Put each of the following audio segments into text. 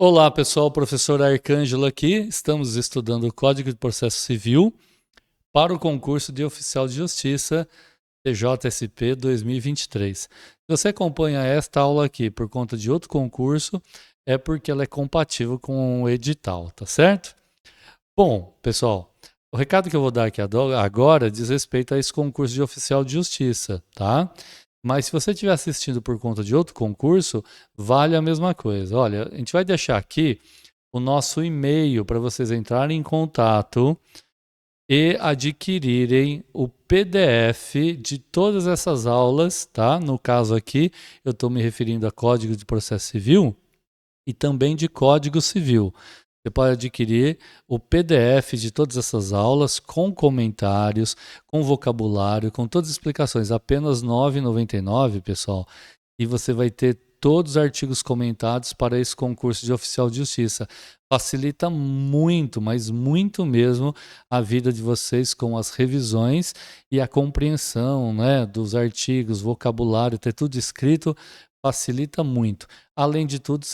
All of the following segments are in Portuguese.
Olá, pessoal, professor Arcângelo aqui. Estamos estudando o Código de Processo Civil para o concurso de Oficial de Justiça TJSP 2023. Se você acompanha esta aula aqui por conta de outro concurso, é porque ela é compatível com o edital, tá certo? Bom, pessoal, o recado que eu vou dar aqui agora diz respeito a esse concurso de Oficial de Justiça, tá? Mas se você estiver assistindo por conta de outro concurso, vale a mesma coisa. Olha, a gente vai deixar aqui o nosso e-mail para vocês entrarem em contato e adquirirem o PDF de todas essas aulas, tá? No caso aqui, eu estou me referindo a Código de Processo Civil e também de Código Civil. Você pode adquirir o PDF de todas essas aulas com comentários, com vocabulário, com todas as explicações, apenas R$ 9,99, pessoal. E você vai ter todos os artigos comentados para esse concurso de oficial de justiça. Facilita muito, mas muito mesmo, a vida de vocês com as revisões e a compreensão, né, dos artigos, vocabulário, ter tudo escrito, facilita muito. Além de tudo,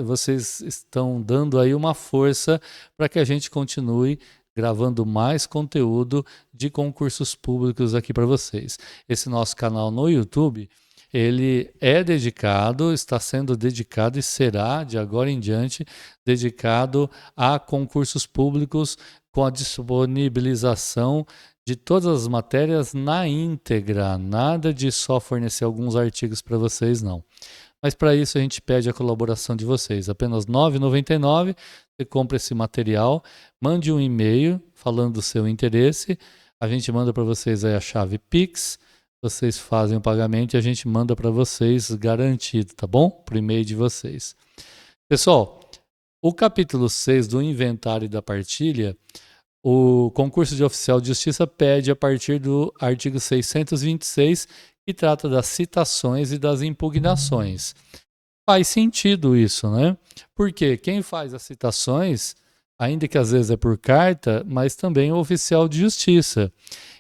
vocês estão dando aí uma força para que a gente continue gravando mais conteúdo de concursos públicos aqui para vocês. Esse nosso canal no YouTube, ele é dedicado, está sendo dedicado e será, de agora em diante, dedicado a concursos públicos com a disponibilização de todas as matérias na íntegra, nada de só fornecer alguns artigos para vocês, não. Mas para isso a gente pede a colaboração de vocês. Apenas R$ 9,99 você compra esse material, mande um e-mail falando do seu interesse, a gente manda para vocês aí a chave Pix, vocês fazem o pagamento e a gente manda para vocês garantido, tá bom? Por e-mail de vocês. Pessoal, o capítulo 6 do inventário e da partilha, o concurso de oficial de justiça pede a partir do artigo 626, que trata das citações e das impugnações. Faz sentido isso, né? Porque quem faz as citações, ainda que às vezes é por carta, mas também o oficial de justiça.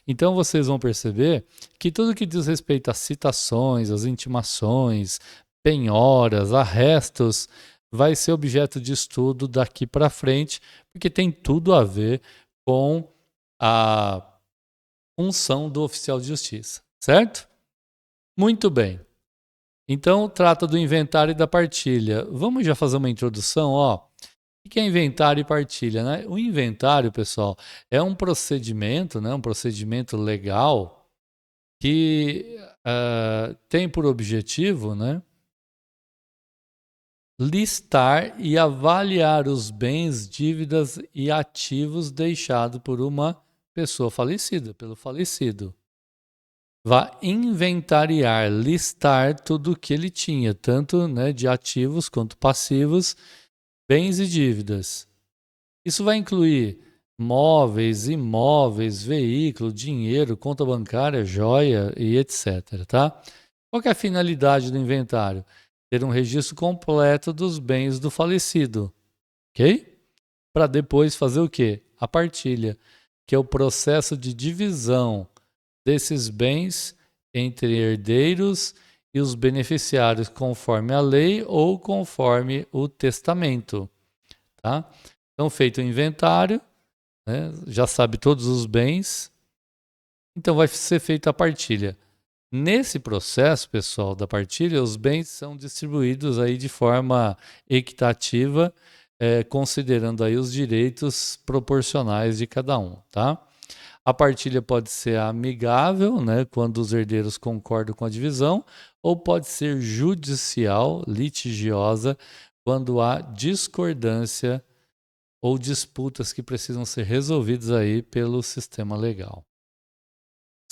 Então vocês vão perceber que tudo que diz respeito às citações, às intimações, penhoras, arrestos, vai ser objeto de estudo daqui para frente, porque tem tudo a ver com a função do oficial de justiça, certo? Muito bem. Então, trata do inventário e da partilha. Vamos já fazer uma introdução, ó. O que é inventário e partilha, né? O inventário, pessoal, é um procedimento, né? Um procedimento legal que tem por objetivo, né? Listar e avaliar os bens, dívidas e ativos deixados por uma pessoa falecida, pelo falecido. Vá inventariar, listar tudo o que ele tinha, tanto, né, de ativos quanto passivos, bens e dívidas. Isso vai incluir móveis, imóveis, veículo, dinheiro, conta bancária, joia e etc. Tá? Qual que é a finalidade do inventário? Ter um registro completo dos bens do falecido, ok? Para depois fazer o quê? A partilha, que é o processo de divisão desses bens entre herdeiros e os beneficiários, conforme a lei ou conforme o testamento. Tá? Então, feito o inventário, né, já sabe todos os bens, então vai ser feita a partilha. Nesse processo, pessoal, da partilha, os bens são distribuídos aí de forma equitativa, considerando aí os direitos proporcionais de cada um, tá? A partilha pode ser amigável, né, quando os herdeiros concordam com a divisão, ou pode ser judicial, litigiosa, quando há discordância ou disputas que precisam ser resolvidas aí pelo sistema legal.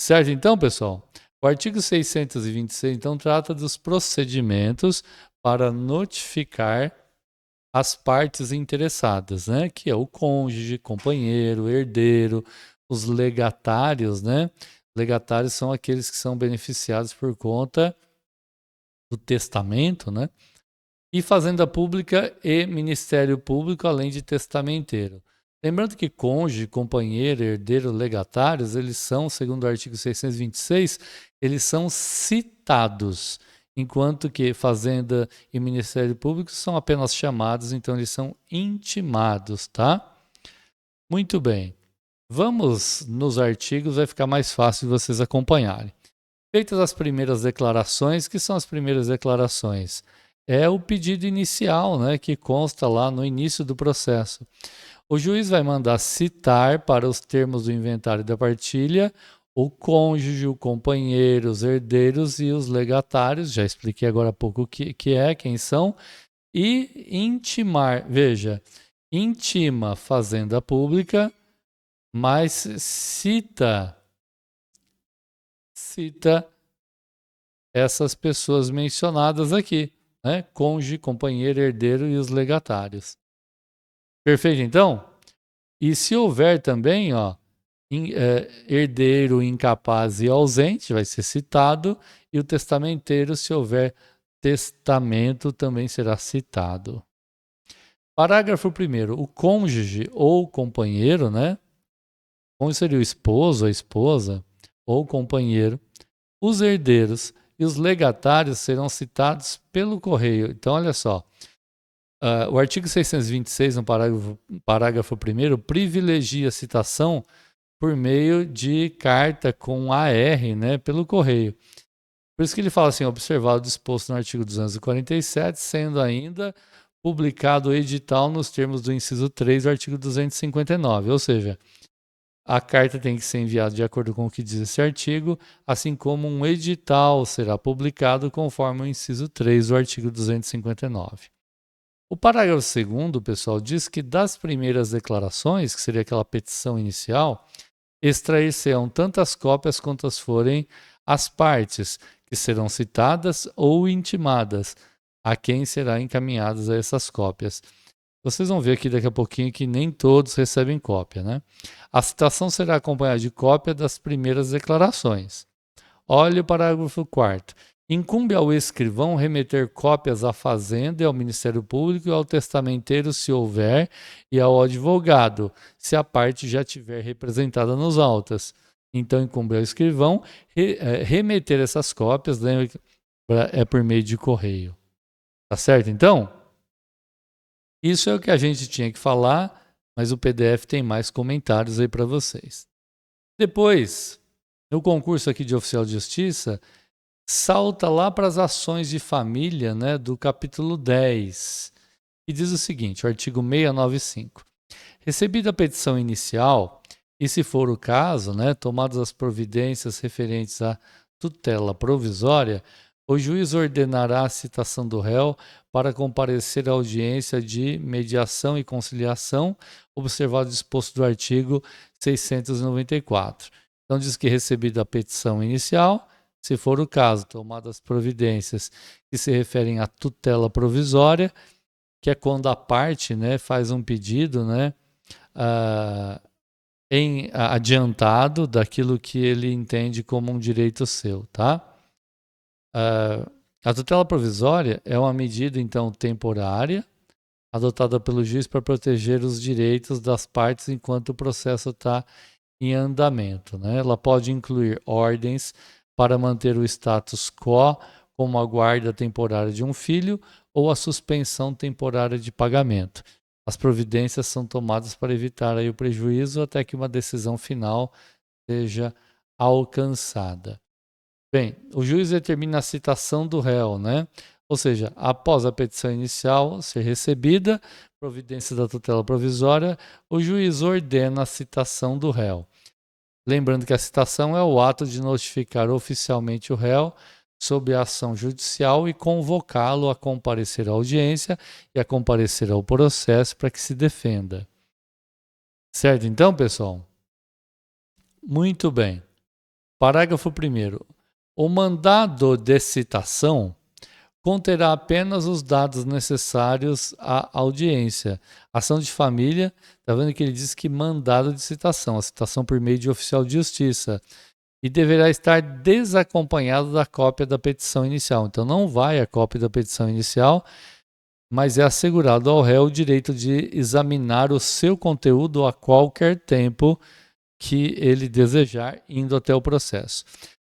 Certo então, pessoal? O artigo 626, então, trata dos procedimentos para notificar as partes interessadas, né? Que é o cônjuge, companheiro, herdeiro, os legatários, né? Legatários são aqueles que são beneficiados por conta do testamento, né? E fazenda pública e Ministério Público, além de testamenteiro. Lembrando que cônjuge, companheiro, herdeiro, legatários, eles são, segundo o artigo 626, eles são citados. enquanto que Fazenda e Ministério Público são apenas chamados, então eles são intimados, tá? Muito bem. Vamos nos artigos, vai ficar mais fácil de vocês acompanharem. Feitas as primeiras declarações, que são as primeiras declarações? É o pedido inicial, né, que consta lá no início do processo. O juiz vai mandar citar para os termos do inventário da partilha o cônjuge, o companheiro, os herdeiros e os legatários. Já expliquei agora há pouco o que é, quem são. E intimar, veja, intima fazenda pública, mas cita essas pessoas mencionadas aqui, né? Cônjuge, companheiro, herdeiro e os legatários. Perfeito, então? E se houver também, ó, herdeiro incapaz e ausente, vai ser citado, e o testamenteiro, se houver testamento, também será citado. Parágrafo 1º. O cônjuge ou companheiro, né? Como seria o esposo, a esposa, ou companheiro, os herdeiros e os legatários serão citados pelo correio. Então, olha só. O artigo 626, no parágrafo 1º, privilegia a citação por meio de carta com AR, né, pelo correio. Por isso que ele fala assim, observado o disposto no artigo 247, sendo ainda publicado o edital nos termos do inciso 3 do artigo 259, ou seja, a carta tem que ser enviada de acordo com o que diz esse artigo, assim como um edital será publicado conforme o inciso 3 do artigo 259. O parágrafo 2º, pessoal, diz que das primeiras declarações, que seria aquela petição inicial, extrair-se-ão tantas cópias quantas forem as partes que serão citadas ou intimadas, a quem serão encaminhadas essas cópias. Vocês vão ver aqui daqui a pouquinho que nem todos recebem cópia, né? A citação será acompanhada de cópia das primeiras declarações. Olha o parágrafo 4º. Incumbe ao escrivão remeter cópias à Fazenda e ao Ministério Público e ao testamenteiro, se houver, e ao advogado, se a parte já tiver representada nos autos. Então, incumbe ao escrivão remeter essas cópias, lembra que é por meio de correio. Tá certo, então? Isso é o que a gente tinha que falar, mas o PDF tem mais comentários aí para vocês. Depois, no concurso aqui de oficial de justiça, salta lá para as ações de família, né, do capítulo 10, e diz o seguinte, o artigo 695. Recebida a petição inicial, e se for o caso, né, tomadas as providências referentes à tutela provisória, o juiz ordenará a citação do réu para comparecer à audiência de mediação e conciliação, observado o disposto do artigo 694. Então diz que recebida a petição inicial, se for o caso, tomadas providências que se referem à tutela provisória, que é quando a parte, né, faz um pedido, né, em adiantado daquilo que ele entende como um direito seu, tá? A tutela provisória é uma medida, então, temporária, adotada pelo juiz para proteger os direitos das partes enquanto o processo está em andamento, né? Ela pode incluir ordens para manter o status quo, como a guarda temporária de um filho ou a suspensão temporária de pagamento. As providências são tomadas para evitar aí o prejuízo até que uma decisão final seja alcançada. Bem, o juiz determina a citação do réu, né? Ou seja, após a petição inicial ser recebida, providência da tutela provisória, o juiz ordena a citação do réu. Lembrando que a citação é o ato de notificar oficialmente o réu sobre a ação judicial e convocá-lo a comparecer à audiência e a comparecer ao processo para que se defenda. Certo, então, pessoal? Muito bem. Parágrafo 1º. O mandado de citação conterá apenas os dados necessários à audiência. Ação de família, está vendo que ele diz que mandado de citação, a citação por meio de oficial de justiça, e deverá estar desacompanhado da cópia da petição inicial. Então não vai a cópia da petição inicial, mas é assegurado ao réu o direito de examinar o seu conteúdo a qualquer tempo que ele desejar, indo até o processo.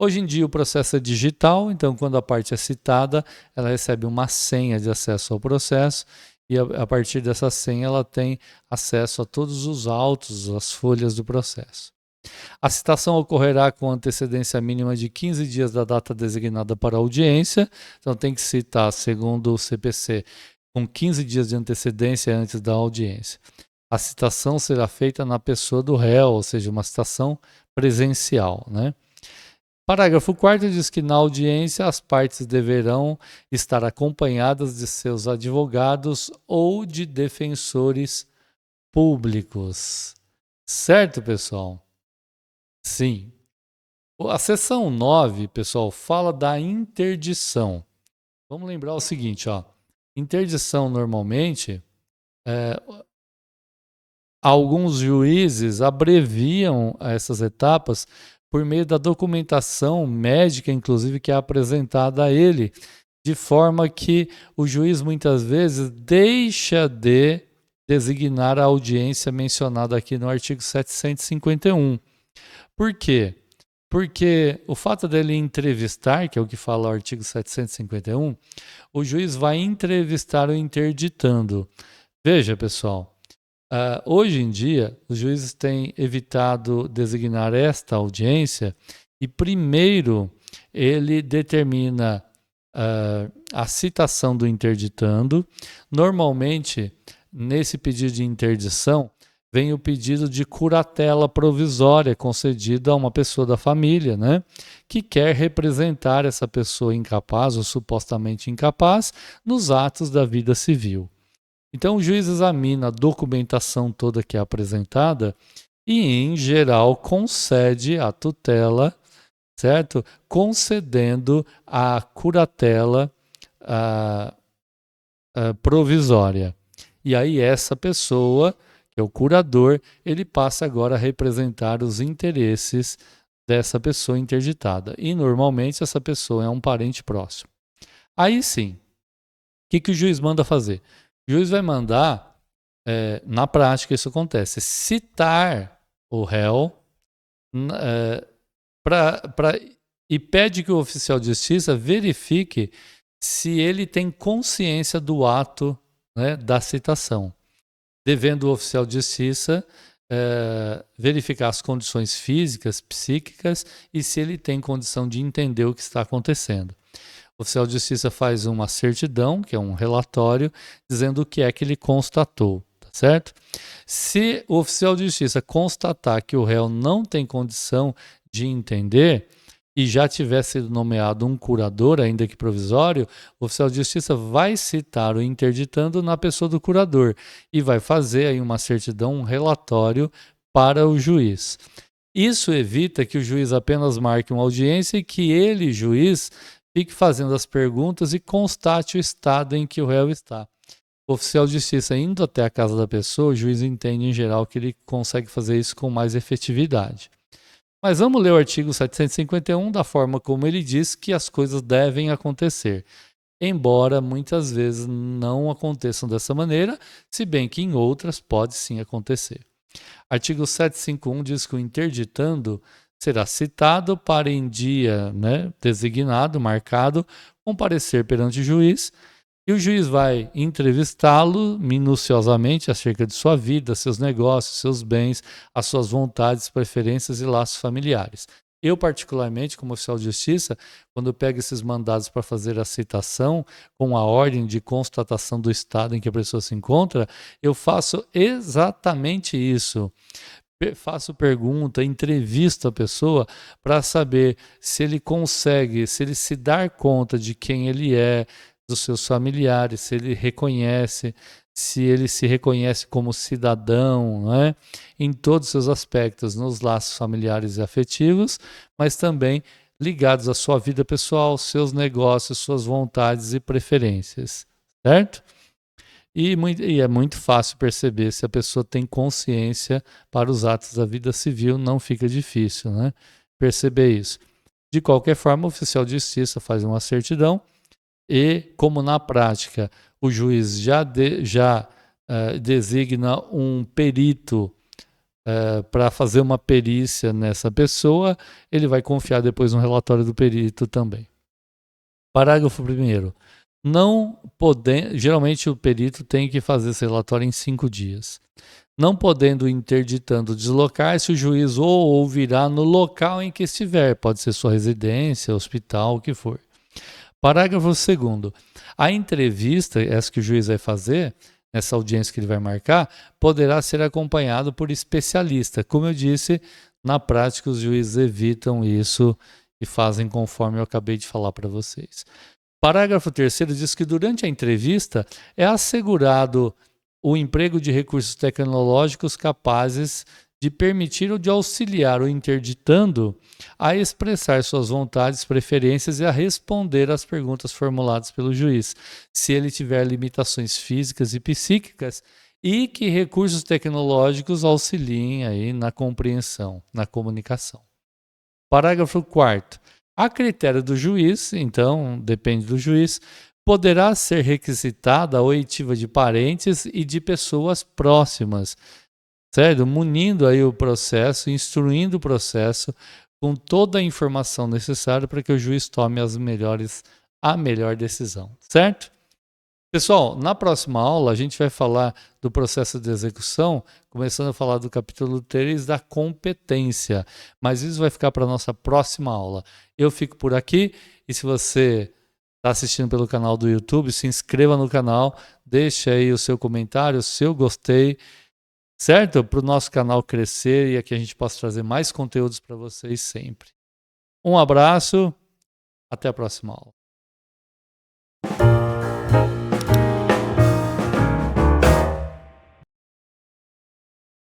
Hoje em dia o processo é digital, então quando a parte é citada, ela recebe uma senha de acesso ao processo e a partir dessa senha ela tem acesso a todos os autos, as folhas do processo. A citação ocorrerá com antecedência mínima de 15 dias da data designada para a audiência, então tem que citar, segundo o CPC, com 15 dias de antecedência antes da audiência. A citação será feita na pessoa do réu, ou seja, uma citação presencial, né? Parágrafo 4º diz que na audiência as partes deverão estar acompanhadas de seus advogados ou de defensores públicos. Certo, pessoal? Sim. A seção 9, pessoal, fala da interdição. Vamos lembrar o seguinte, ó. Interdição, normalmente, alguns juízes abreviam essas etapas por meio da documentação médica, inclusive, que é apresentada a ele, de forma que o juiz, muitas vezes, deixa de designar a audiência mencionada aqui no artigo 751. Por quê? Porque o fato dele entrevistar, que é o que fala o artigo 751, o juiz vai entrevistar o interditando. Veja, pessoal, hoje em dia os juízes têm evitado designar esta audiência e primeiro ele determina a citação do interditando. Normalmente, nesse pedido de interdição, vem o pedido de curatela provisória concedido a uma pessoa da família, né, que quer representar essa pessoa incapaz ou supostamente incapaz nos atos da vida civil. Então, o juiz examina a documentação toda que é apresentada e, em geral, concede a tutela, certo? Concedendo a curatela provisória. E aí, essa pessoa, que é o curador, ele passa agora a representar os interesses dessa pessoa interditada. E, normalmente, essa pessoa é um parente próximo. Aí sim, o que o juiz manda fazer? O juiz vai mandar, na prática isso acontece, citar o réu e pede que o oficial de justiça verifique se ele tem consciência do ato, né, da citação, devendo o oficial de justiça verificar as condições físicas, psíquicas e se ele tem condição de entender o que está acontecendo. O oficial de justiça faz uma certidão, que é um relatório, dizendo o que é que ele constatou, tá certo? Se o oficial de justiça constatar que o réu não tem condição de entender e já tiver sido nomeado um curador, ainda que provisório, o oficial de justiça vai citar o interditando na pessoa do curador e vai fazer aí uma certidão, um relatório para o juiz. Isso evita que o juiz apenas marque uma audiência e que ele, juiz, fique fazendo as perguntas e constate o estado em que o réu está. O oficial de justiça indo até a casa da pessoa, o juiz entende em geral que ele consegue fazer isso com mais efetividade. Mas vamos ler o artigo 751 da forma como ele diz que as coisas devem acontecer. Embora muitas vezes não aconteçam dessa maneira, se bem que em outras pode sim acontecer. Artigo 751 diz que o interditando será citado para em dia, né, designado, marcado, comparecer perante o juiz, e o juiz vai entrevistá-lo minuciosamente acerca de sua vida, seus negócios, seus bens, as suas vontades, preferências e laços familiares. Eu, particularmente, como oficial de justiça, quando eu pego esses mandados para fazer a citação com a ordem de constatação do estado em que a pessoa se encontra, eu faço exatamente isso. Faço pergunta, entrevisto a pessoa para saber se ele consegue, se ele se dar conta de quem ele é, dos seus familiares, se ele reconhece, se ele se reconhece como cidadão, né? Em todos os seus aspectos, nos laços familiares e afetivos, mas também ligados à sua vida pessoal, seus negócios, suas vontades e preferências, certo? E é muito fácil perceber se a pessoa tem consciência para os atos da vida civil, não fica difícil, né? Perceber isso. De qualquer forma, o oficial de justiça faz uma certidão e, como na prática o juiz já designa um perito para fazer uma perícia nessa pessoa, ele vai confiar depois no relatório do perito também. Parágrafo 1º. Geralmente o perito tem que fazer esse relatório em 5 dias. Não podendo interditando deslocar-se, o juiz ou ouvirá no local em que estiver, pode ser sua residência, hospital, o que for. Parágrafo 2º. A entrevista, essa que o juiz vai fazer, nessa audiência que ele vai marcar, poderá ser acompanhado por especialista. Como eu disse, na prática os juízes evitam isso e fazem conforme eu acabei de falar para vocês. Parágrafo 3º diz que durante a entrevista é assegurado o emprego de recursos tecnológicos capazes de permitir ou de auxiliar o interditando a expressar suas vontades, preferências e a responder às perguntas formuladas pelo juiz, se ele tiver limitações físicas e psíquicas, e que recursos tecnológicos auxiliem aí na compreensão, na comunicação. Parágrafo 4º. A critério do juiz, então, depende do juiz, poderá ser requisitada a oitiva de parentes e de pessoas próximas, certo? Munindo aí o processo, instruindo o processo com toda a informação necessária para que o juiz tome a melhor decisão, certo? Pessoal, na próxima aula a gente vai falar do processo de execução, começando a falar do capítulo 3 da competência, mas isso vai ficar para a nossa próxima aula. Eu fico por aqui e se você está assistindo pelo canal do YouTube, se inscreva no canal, deixe aí o seu comentário, o seu gostei, certo? Para o nosso canal crescer e aqui a gente possa trazer mais conteúdos para vocês sempre. Um abraço, até a próxima aula.